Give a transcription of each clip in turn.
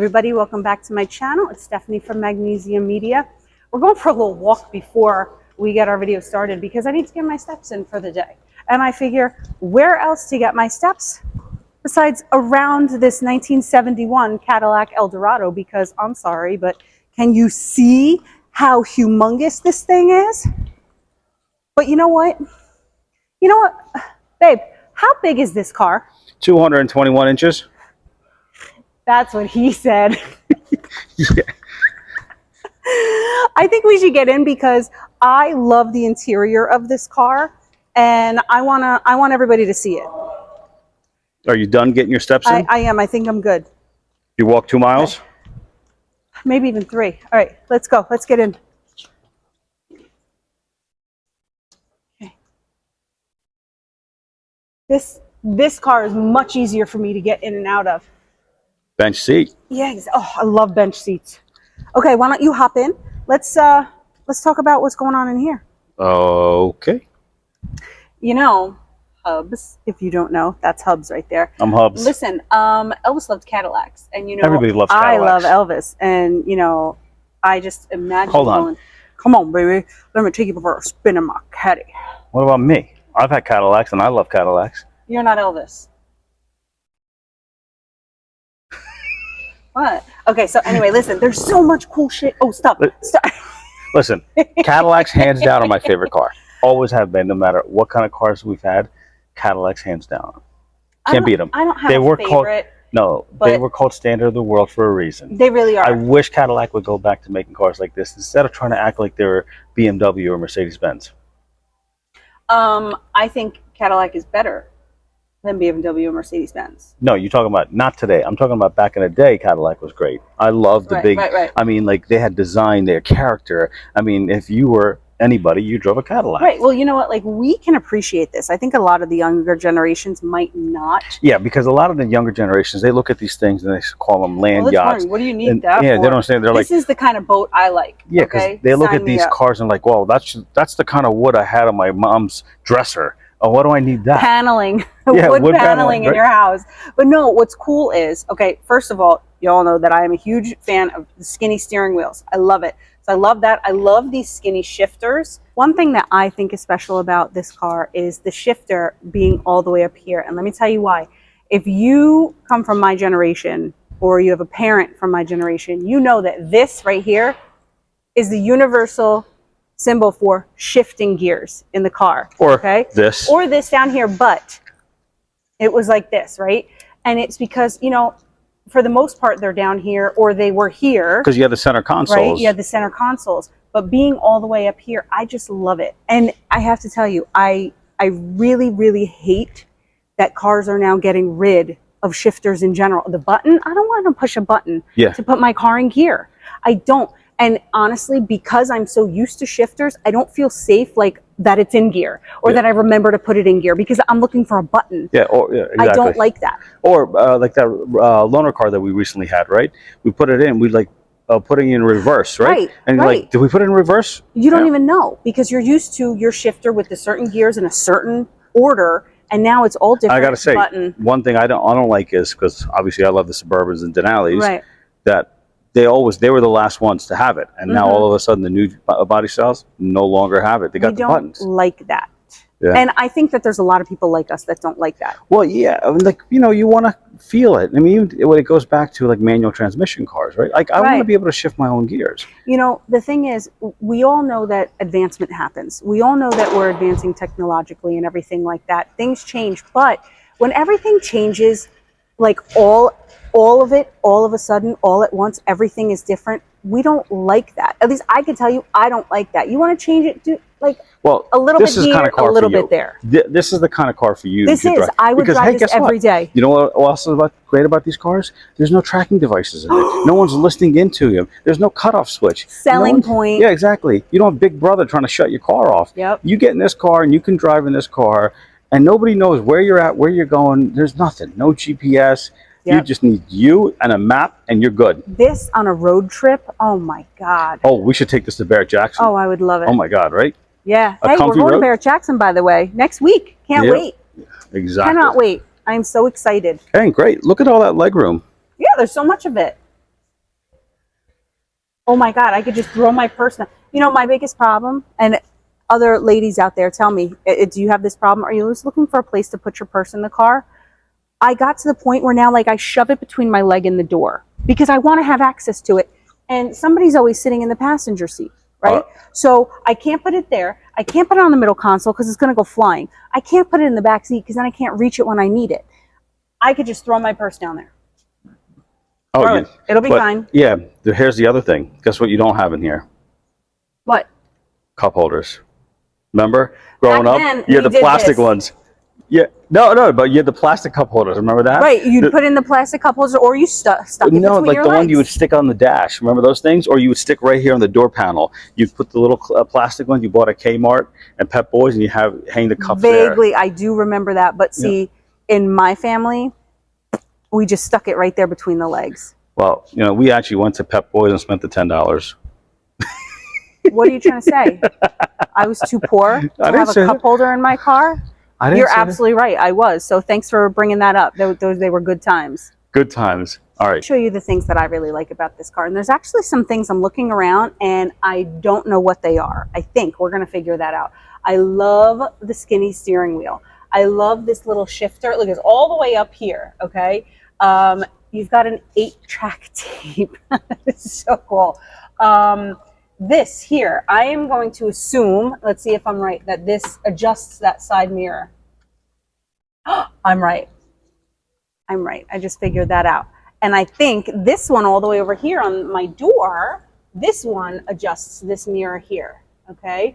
everybody, welcome back to my channel. It's Stephanie from Magnesium Media. We're going for a little walk before we get our video started because I need to get my steps in for the day. And I figure, where else to get my steps besides around this 1971 Cadillac Eldorado? Because I'm sorry, but can you see how humongous this thing is? But you know what? Babe, how big is this car? 221 inches. That's what he said. Yeah. I think we should get in because I love the interior of this car and I want everybody to see it. Are you done getting your steps in? I am. I think I'm good. You walk 2 miles? Maybe even 3. All right, let's go. Let's get in. Okay. This car is much easier for me to get in and out of. Bench seat. Yeah. Oh, I love bench seats. Okay, why don't you hop in? Let's talk about what's going on in here. Okay. You know, Hubs, if you don't know, that's Hubs right there. I'm Hubs. Listen, Elvis loved Cadillacs, and you know, everybody loves Cadillacs. I love Elvis, and you know, I just imagine Hold on. going, come on, baby, let me take you for a spin in my Caddy. What about me? I've had Cadillacs, and I love Cadillacs. You're not Elvis. What? Okay, so anyway, listen, there's so much cool shit. Oh, stop. Listen, Cadillacs hands down are my favorite car. Always have been, no matter what kind of cars we've had. Cadillacs hands down. Can't beat them. I don't have a favorite. They were called standard of the world for a reason. They really are. I wish Cadillac would go back to making cars like this instead of trying to act like they were BMW or Mercedes-Benz. I think Cadillac is better than BMW or Mercedes-Benz. No, you're talking about not today. I'm talking about back in the day. Cadillac was great. I love the big. Right. I mean, like they had design, their character. I mean, if you were anybody, you drove a Cadillac. Right. Well, you know what? Like we can appreciate this. I think a lot of the younger generations might not. Yeah, because a lot of the younger generations, they look at these things and they call them land yachts. What do you need that yeah, for? they don't understand. They're this is the kind of boat I like. Yeah, because they look at these cars and like, well, that's the kind of wood I had on my mom's dresser. Oh, what do I need that? Paneling. Yeah, wood paneling in your house. But no, what's cool is, okay, first of all, you all know that I am a huge fan of the skinny steering wheels. I love it. So I love that. I love these skinny shifters. One thing that I think is special about this car is the shifter being all the way up here. And let me tell you why. If you come from my generation or you have a parent from my generation, you know that this right here is the universal symbol for shifting gears in the car. Or this. Or this down here, but it was like this, right? And it's because, you know, for the most part, they're down here or they were here. Because you had the center consoles. Right, you had the center consoles. But being all the way up here, I just love it. And I have to tell you, I really, really hate that cars are now getting rid of shifters in general. The button, I don't want to push a button to put my car in gear. I don't. And honestly, because I'm so used to shifters, I don't feel safe like that it's in gear or that I remember to put it in gear because I'm looking for a button. Yeah, exactly. I don't like that. Or like that loaner car that we recently had, right? We put it in, we like putting it in reverse, right? Right. And like, did we put it in reverse? You don't even know because you're used to your shifter with the certain gears in a certain order. And now it's all different. I got to say, one thing I don't like is, because obviously I love the Suburbans and Denali's, that they were the last ones to have it, and now all of a sudden the new body styles no longer have it. They got the buttons. Like that. Yeah. And I think that there's a lot of people like us that don't like that. Well, yeah, I mean, like, you know, you want to feel it. I mean, when it goes back to like manual transmission cars, right? Like I want to be able to shift my own gears. You know, the thing is, we all know that advancement happens. We all know that we're advancing technologically and everything like that. Things change, but when everything changes, like all of it, all of a sudden, all at once, everything is different. We don't like that. At least I can tell you, I don't like that. You want to change it to like a little bit here, a little bit there. This is the kind of car for you. This is. I would drive this every day. You know what else is great about these cars? There's no tracking devices in it. No one's listening into them. There's no cutoff switch. Selling point. Yeah, exactly. You don't have Big Brother trying to shut your car off. Yep. You get in this car and you can drive in this car, and nobody knows where you're at, where you're going. There's nothing. No GPS. Yep. You just need you and a map, and you're good. This on a road trip, oh my God. Oh, we should take this to Barrett Jackson. Oh, I would love it. Oh my God, right? Yeah. Hey, we're going to Barrett Jackson, by the way, next week. Can't wait. Exactly. Cannot wait. I'm so excited. Hey, great. Look at all that leg room. Yeah, there's so much of it. Oh my God, I could just throw my purse down. You know, my biggest problem, and other ladies out there tell me, do you have this problem? Are you always looking for a place to put your purse in the car? I got to the point where now, like, I shove it between my leg and the door because I want to have access to it. And somebody's always sitting in the passenger seat, right? So I can't put it there. I can't put it on the middle console because it's going to go flying. I can't put it in the back seat because then I can't reach it when I need it. I could just throw my purse down there. Oh, yeah. It'll be fine. Yeah, here's the other thing. Guess what you don't have in here? What? Cup holders. Remember? Growing up, you had the plastic ones. Yeah, no, but you had the plastic cup holders. Remember that? Right, you'd put in the plastic cup holders, or you stuck it between your legs. No, like the one you would stick on the dash. Remember those things? Or you would stick right here on the door panel. You'd put the little plastic ones you bought at Kmart and Pep Boys, and you hang the cups there. Vaguely, I do remember that. But see, in my family, we just stuck it right there between the legs. Well, you know, we actually went to Pep Boys and spent the $10. What are you trying to say? I was too poor to have a cup holder in my car? You're absolutely right. I was. So thanks for bringing that up. They were good times. Good times. All right. I'll show you the things that I really like about this car. And there's actually some things I'm looking around and I don't know what they are. I think we're going to figure that out. I love the skinny steering wheel. I love this little shifter. Look, it's all the way up here. Okay. You've got an 8-track tape. It's so cool. This here, I am going to assume, let's see if I'm right, that this adjusts that side mirror. I'm right. I'm right. I just figured that out. And I think this one all the way over here on my door, this one adjusts this mirror here. Okay.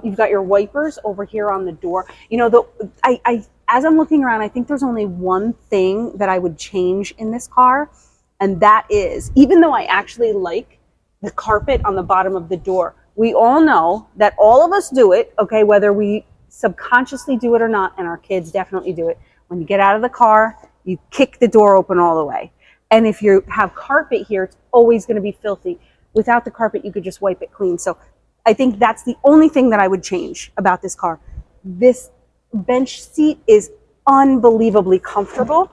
You've got your wipers over here on the door. You know, as I'm looking around, I think there's only one thing that I would change in this car. And that is, even though I actually like the carpet on the bottom of the door. We all know that all of us do it, okay, whether we subconsciously do it or not, and our kids definitely do it. When you get out of the car, you kick the door open all the way. And if you have carpet here, it's always going to be filthy. Without the carpet, you could just wipe it clean. So I think that's the only thing that I would change about this car. This bench seat is unbelievably comfortable.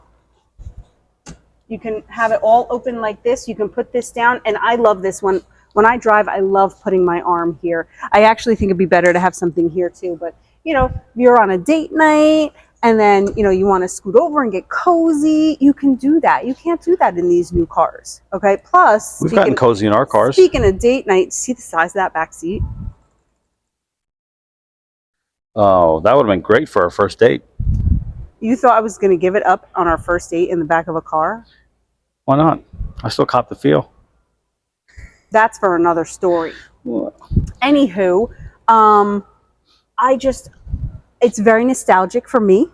You can have it all open like this. You can put this down. And I love this one. When I drive, I love putting my arm here. I actually think it'd be better to have something here too. But, you know, if you're on a date night and then, you know, you want to scoot over and get cozy, you can do that. You can't do that in these new cars. Okay. Plus, we've gotten cozy in our cars. Speaking of date night, see the size of that back seat? Oh, that would have been great for our first date. You thought I was going to give it up on our first date in the back of a car? Why not? I still cop the feel. That's for another story. What? Anywho, it's very nostalgic for me.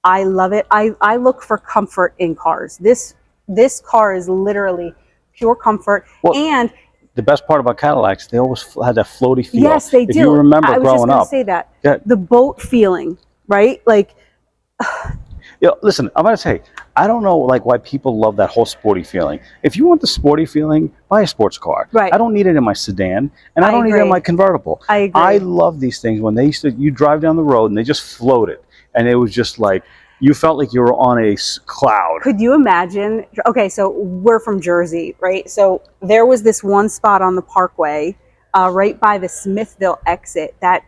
I love it. I look for comfort in cars. This car is literally pure comfort. Well, and the best part about Cadillacs, they always had that floaty feel. Yes, they do. If you remember growing up. I was just going to say that. The boat feeling, right? Like, you know, listen, I'm going to say, I don't know like why people love that whole sporty feeling. If you want the sporty feeling, buy a sports car. Right. I don't need it in my sedan, and I don't need it in my convertible. I agree. I love these things when you drive down the road and they just floated, and it was just like, you felt like you were on a cloud. Could you imagine? Okay, so we're from Jersey, right? So there was this one spot on the Parkway, right by the Smithville exit that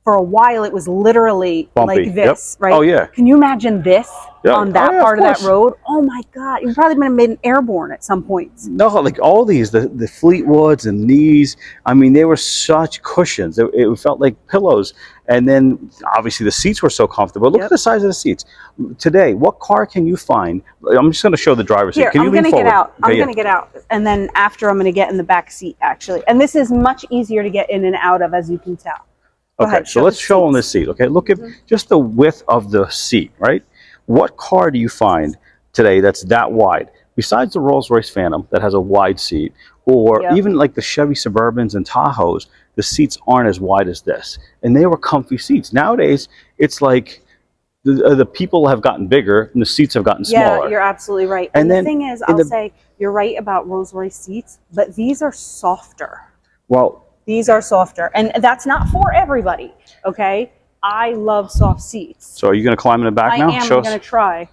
for a while it was literally bumpy. Like this, right? Oh yeah. Can you imagine this on that part of that road? Oh my God, you probably would have been airborne at some points. No, like all these, the Fleetwoods and these, I mean, they were such cushions. It felt like pillows. And then obviously the seats were so comfortable. Look at the size of the seats. Today, what car can you find? I'm just going to show the driver's seat. Can you lean forward? I'm going to get out. And then after I'm going to get in the back seat actually. And this is much easier to get in and out of, as you can tell. Okay, so let's show them the seat. Okay, look at just the width of the seat, right? What car do you find today that's that wide? Besides the Rolls-Royce Phantom that has a wide seat, or even like the Chevy Suburbans and Tahoes, the seats aren't as wide as this. And they were comfy seats. Nowadays, it's like the people have gotten bigger and the seats have gotten smaller. Yeah, you're absolutely right. And the thing is, I'll say, you're right about Rolls-Royce seats, but these are softer. Well, these are softer, and that's not for everybody, okay? I love soft seats. So are you going to climb in the back now? I am going to try.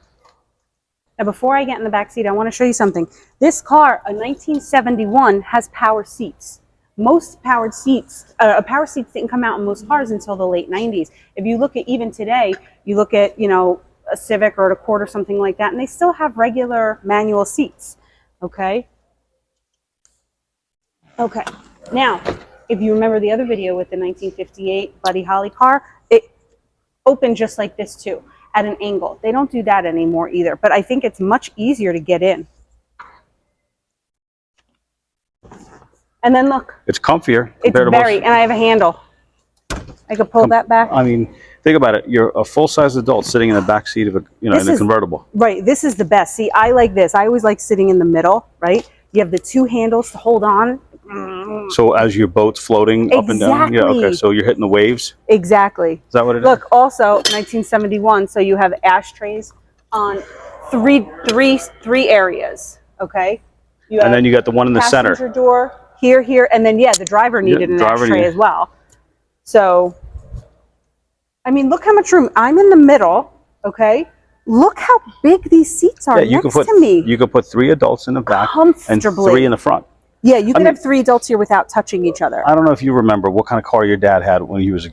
Now, before I get in the back seat, I want to show you something. This car, a 1971, has power seats. Most power seats didn't come out in most cars until the late 90s. If you look at even today, you look at, you know, a Civic or an Accord or something like that, and they still have regular manual seats. Okay. Okay. Now, if you remember the other video with the 1958 Buddy Holly car, it opened just like this too, at an angle. They don't do that anymore either, but I think it's much easier to get in. And then look, it's comfier. It's very, and I have a handle. I could pull that back. I mean, think about it. You're a full-size adult sitting in the back seat of a, you know, in a convertible. Right. This is the best. See, I like this. I always like sitting in the middle. Right. You have the two handles to hold on. So as your boat's floating up and down. Yeah. Okay. So you're hitting the waves. Exactly. Is that what it is? Look, also 1971. So you have ashtrays on three areas. Okay. And then you got the one in the center. Passenger door. Here, and then, yeah, the driver needed an ashtray as well. So, I mean, look how much room. I'm in the middle, okay? Look how big these seats are next to me. You could put 3 adults in the back and 3 in the front. Yeah, you could have 3 adults here without touching each other. I don't know if you remember what kind of car your dad had when he was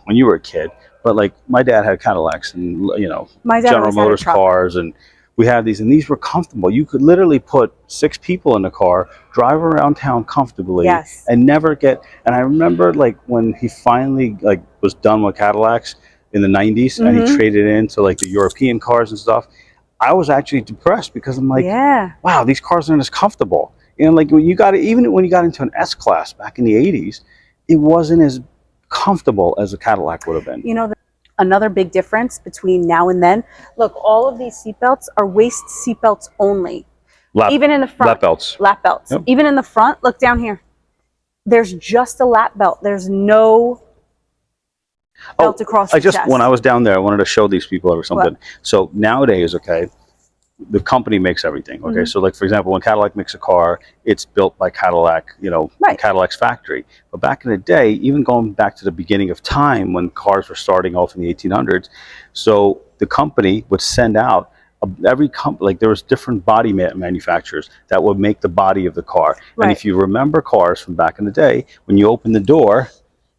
when you were a kid, but like my dad had Cadillacs and, you know, General Motors cars, and we had these, and these were comfortable. You could literally put 6 people in the car, drive around town comfortably, and never get. And I remember like when he finally like was done with Cadillacs in the 90s, and he traded into like the European cars and stuff. I was actually depressed because I'm like, wow, these cars aren't as comfortable. You know, like when you got even when you got into an S-Class back in the 80s, it wasn't as comfortable as a Cadillac would have been. You know, another big difference between now and then, look, all of these seatbelts are waist seatbelts only. Even in the front. Lap belts. Lap belts. Yep. Even in the front, look down here. There's just a lap belt. There's no belt across the chest. When I was down there, I wanted to show these people or something. What? So nowadays, okay, the company makes everything. Okay, so like for example, when Cadillac makes a car, it's built by Cadillac, you know, Cadillac's factory. But back in the day, even going back to the beginning of time when cars were starting off in the 1800s, so the company would send out every company, like there was different body manufacturers that would make the body of the car. And if you remember cars from back in the day, when you open the door,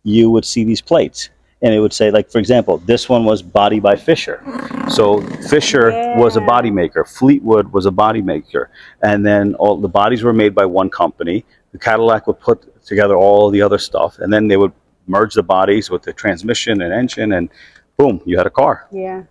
you would see these plates. And it would say, like, for example, this one was body by Fisher. So Fisher was a body maker. Fleetwood was a body maker. And then all the bodies were made by one company. The Cadillac would put together all the other stuff. And then they would merge the bodies with the transmission and engine. And boom, you had a car. Yeah.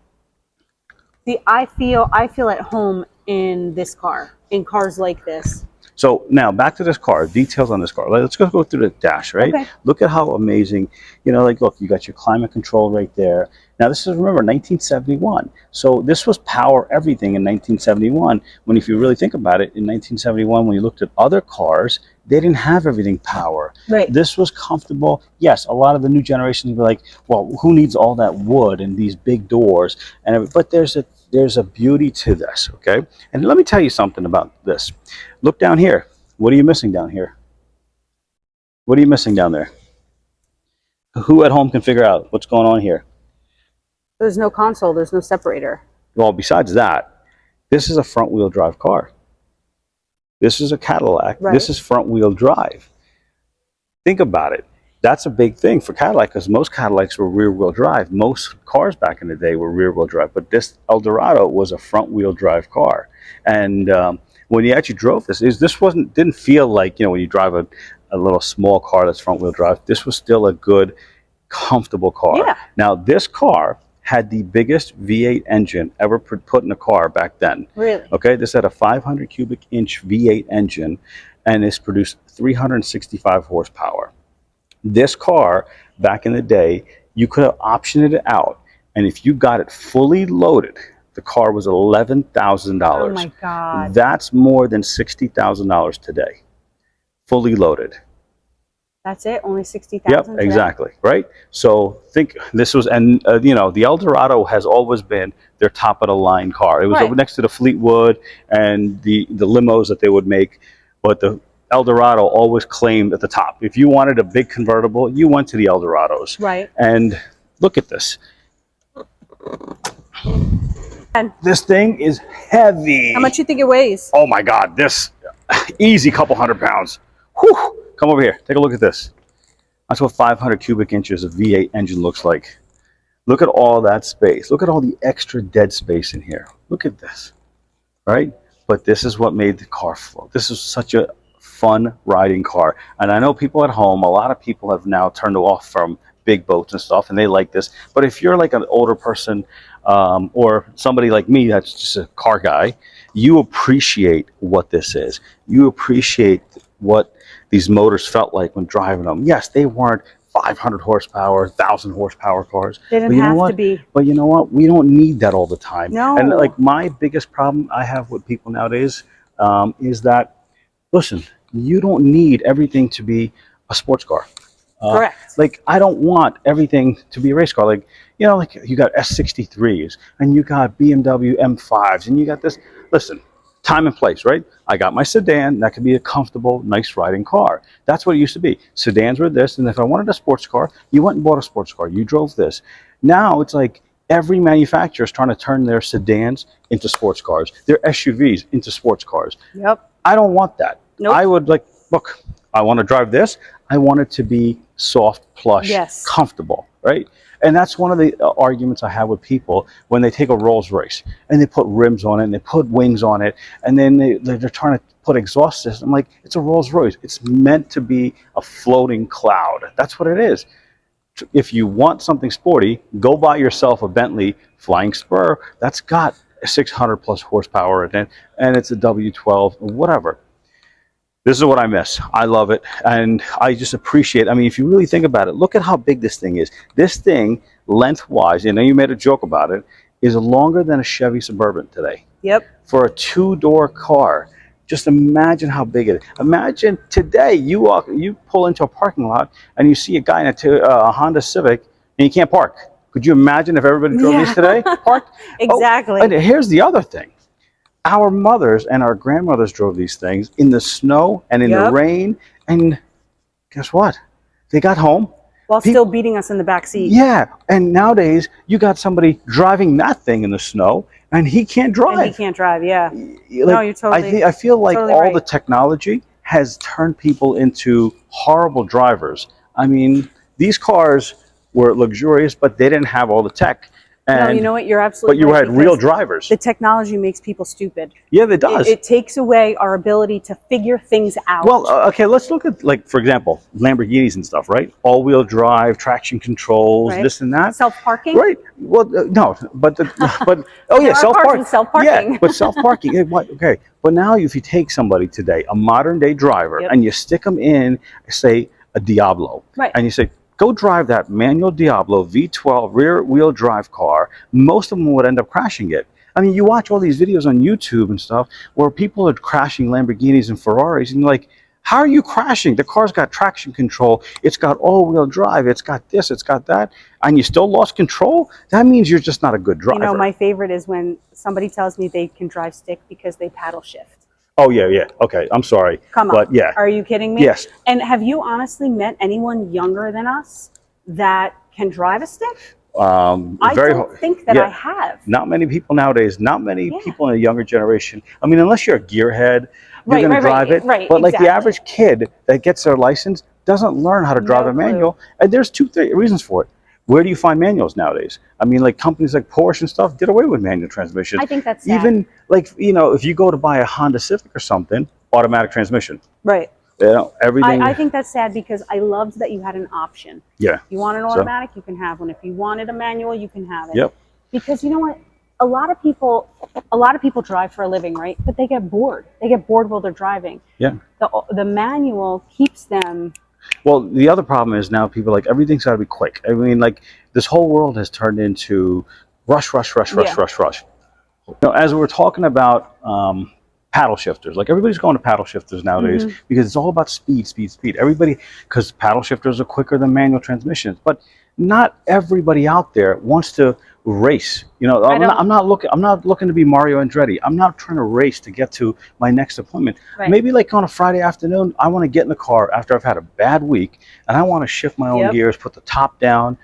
See, I feel at home in this car, in cars like this. So now back to this car, details on this car. Let's go through the dash, right? Okay. Look at how amazing, you know, like, look, you got your climate control right there. Now this is, remember, 1971. So this was power everything in 1971. When if you really think about it, in 1971, when you looked at other cars, they didn't have everything power. Right. This was comfortable. Yes, a lot of the new generations were like, well, who needs all that wood and these big doors? And but there's a beauty to this, okay? And let me tell you something about this. Look down here. What are you missing down here? What are you missing down there? Who at home can figure out what's going on here? There's no console. There's no separator. Well, besides that, this is a front-wheel drive car. This is a Cadillac. Right. This is front-wheel drive. Think about it. That's a big thing for Cadillac because most Cadillacs were rear-wheel drive. Most cars back in the day were rear-wheel drive, but this Eldorado was a front-wheel drive car. And when you actually drove this didn't feel like, you know, when you drive a little small car that's front-wheel drive. This was still a good, comfortable car. Yeah. Now this car had the biggest V8 engine ever put in a car back then. Really? Okay, this had a 500 cubic inch V8 engine, and this produced 365 horsepower. This car, back in the day, you could have optioned it out, and if you got it fully loaded, the car was $11,000. Oh my God. That's more than $60,000 today, fully loaded. That's it? Only $60,000? Yep, exactly, right? So think this was, and you know, the Eldorado has always been their top of the line car. It was over next to the Fleetwood and the limos that they would make, but the Eldorado always claimed at the top. If you wanted a big convertible, you went to the Eldorados. Right. And look at this. This thing is heavy. How much you think it weighs? Oh my God, this easy couple 100 pounds. Whew. Come over here. Take a look at this. That's what 500 cubic inches of V8 engine looks like. Look at all that space. Look at all the extra dead space in here. Look at this, right? But this is what made the car flow. This is such a fun riding car. And I know people at home, a lot of people have now turned off from big boats and stuff, and they like this. But if you're like an older person or somebody like me that's just a car guy, you appreciate what this is. You appreciate what these motors felt like when driving them. Yes, they weren't 500 horsepower, 1,000 horsepower cars. They didn't have to be. But you know what? We don't need that all the time. No. And like my biggest problem I have with people nowadays is that, listen, you don't need everything to be a sports car. Correct. Like, I don't want everything to be a race car. Like, you know, like you got S63s and you got BMW M5s and you got this. Listen, time and place, right? I got my sedan. That could be a comfortable, nice riding car. That's what it used to be. Sedans were this. And if I wanted a sports car, you went and bought a sports car. You drove this. Now it's like every manufacturer is trying to turn their sedans into sports cars, their SUVs into sports cars. Yep. I don't want that. Nope. I would like, look, I want to drive this. I want it to be soft, plush, comfortable, right? And that's one of the arguments I have with people when they take a Rolls Royce and they put rims on it and they put wings on it and then they're trying to put exhaust system. I'm like, it's a Rolls Royce. It's meant to be a floating cloud. That's what it is. If you want something sporty, go buy yourself a Bentley Flying Spur that's got 600 plus horsepower in it and it's a W12 or whatever. This is what I miss. I love it. And I just appreciate, I mean, if you really think about it, look at how big this thing is. This thing, lengthwise, you know, you made a joke about it, is longer than a Chevy Suburban today. Yep. For a two-door car. Just imagine how big it is. Imagine today you pull into a parking lot and you see a guy in a Honda Civic and you can't park. Could you imagine if everybody drove these today? Parked? Exactly. Oh, and here's the other thing. Our mothers and our grandmothers drove these things in the snow and in the rain, and guess what? They got home while still beating us in the back seat. Yeah, and nowadays you got somebody driving that thing in the snow, and he can't drive. And he can't drive. Yeah. Like, no, you're totally. I feel like totally all right. the technology has turned people into horrible drivers. I mean, these cars were luxurious, but they didn't have all the tech. And, no, you know what? You're absolutely right. But you right, had real drivers. The technology makes people stupid. Yeah, it does. It takes away our ability to figure things out. Well, okay, let's look at, like, for example, Lamborghinis and stuff, right? All-wheel drive, traction controls, this and that. Self-parking? Right. Well, no, but oh yeah, self-parking. Self-parking. Yeah, but self-parking. Okay, but now if you take somebody today, a modern-day driver, and you stick them in, say, a Diablo, and you say, go drive that manual Diablo V12 rear-wheel drive car. Most of them would end up crashing it. I mean, you watch all these videos on YouTube and stuff where people are crashing Lamborghinis and Ferraris, and you're like, how are you crashing? The car's got traction control. It's got all-wheel drive. It's got this. It's got that. And you still lost control? That means you're just not a good driver. You know, my favorite is when somebody tells me they can drive stick because they paddle shift. Oh, yeah. Okay, I'm sorry. Come on. But yeah. Are you kidding me? Yes. And have you honestly met anyone younger than us that can drive a stick? I don't think that I have. Not many people nowadays. Not many people in a younger generation. I mean, unless you're a gearhead, you're going to drive it. Right, but like the average kid that gets their license doesn't learn how to drive a manual. And there's two reasons for it. Where do you find manuals nowadays? I mean, like companies like Porsche and stuff did away with manual transmissions. I think that's sad. Even like, you know, if you go to buy a Honda Civic or something, automatic transmission. Right. You know, everything. I think that's sad because I loved that you had an option. Yeah. You want an automatic, you can have one. If you wanted a manual, you can have it. Yep. Because you know what? A lot of people drive for a living, right? But they get bored. They get bored while they're driving. Yeah. The manual keeps them. Well, the other problem is now people like everything's got to be quick. I mean, like this whole world has turned into rush. You know, as we're talking about paddle shifters, like everybody's going to paddle shifters nowadays because it's all about speed. Everybody, because paddle shifters are quicker than manual transmissions. But not everybody out there wants to race. You know, I'm not looking to be Mario Andretti. I'm not trying to race to get to my next appointment. Right. Maybe like on a Friday afternoon, I want to get in the car after I've had a bad week and I want to shift my own gears, put the top down.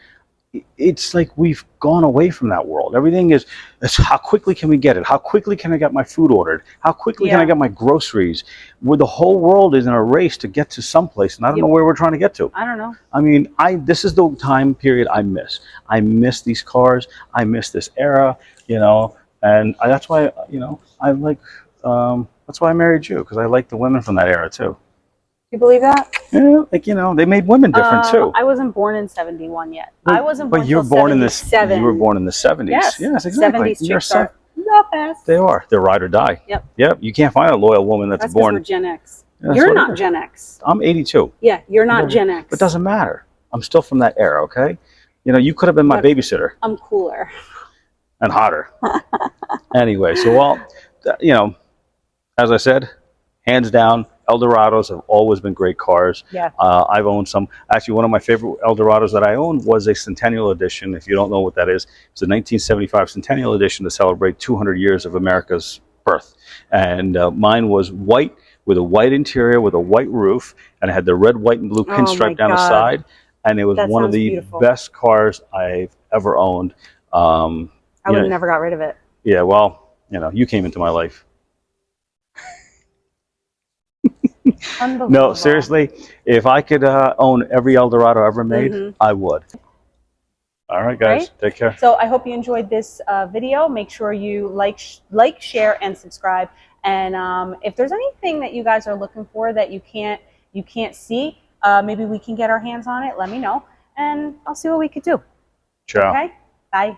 it's like we've gone away from that world. Everything is how quickly can we get it? How quickly can I get my food ordered? How quickly can I get my groceries? Where the whole world is in a race to get to someplace, and I don't know where we're trying to get to. I don't know. I mean, this is the time period I miss. I miss these cars. I miss this era, you know, and that's why, you know, I like, that's why I married you, because I like the women from that era too. You believe that? Yeah, like, you know, they made women different too. I wasn't born in 71 yet. I wasn't born but you were until born 77. in you were born in the 70s. Yes, Exactly. 70s chicks are not fast. They are. They're ride or die. Yep. You can't find a loyal woman that's born. We're Gen X. Yeah, you're not Gen X. I'm 82. Yeah, you're not Gen X. But it doesn't matter. I'm still from that era, okay? You know, you could have been my babysitter. I'm cooler. And hotter. Anyway, so, well, you know, as I said, hands down, Eldorados have always been great cars. Yeah. I've owned some. Actually, one of my favorite Eldorados that I owned was a Centennial Edition. If you don't know what that is, it's a 1975 Centennial Edition to celebrate 200 years of America's birth. And mine was white with a white interior with a white roof, and it had the red, white, and blue pinstripe down the side. And it was one of the best cars I've ever owned. I would have never got rid of it. Yeah, well, you know, you came into my life. No, seriously, if I could own every Eldorado ever made, I would. All right, guys, take care. So I hope you enjoyed this video. Make sure you like, share, and subscribe. And if there's anything that you guys are looking for that you can't see, maybe we can get our hands on it. Let me know, and I'll see what we could do. Ciao. Okay, bye.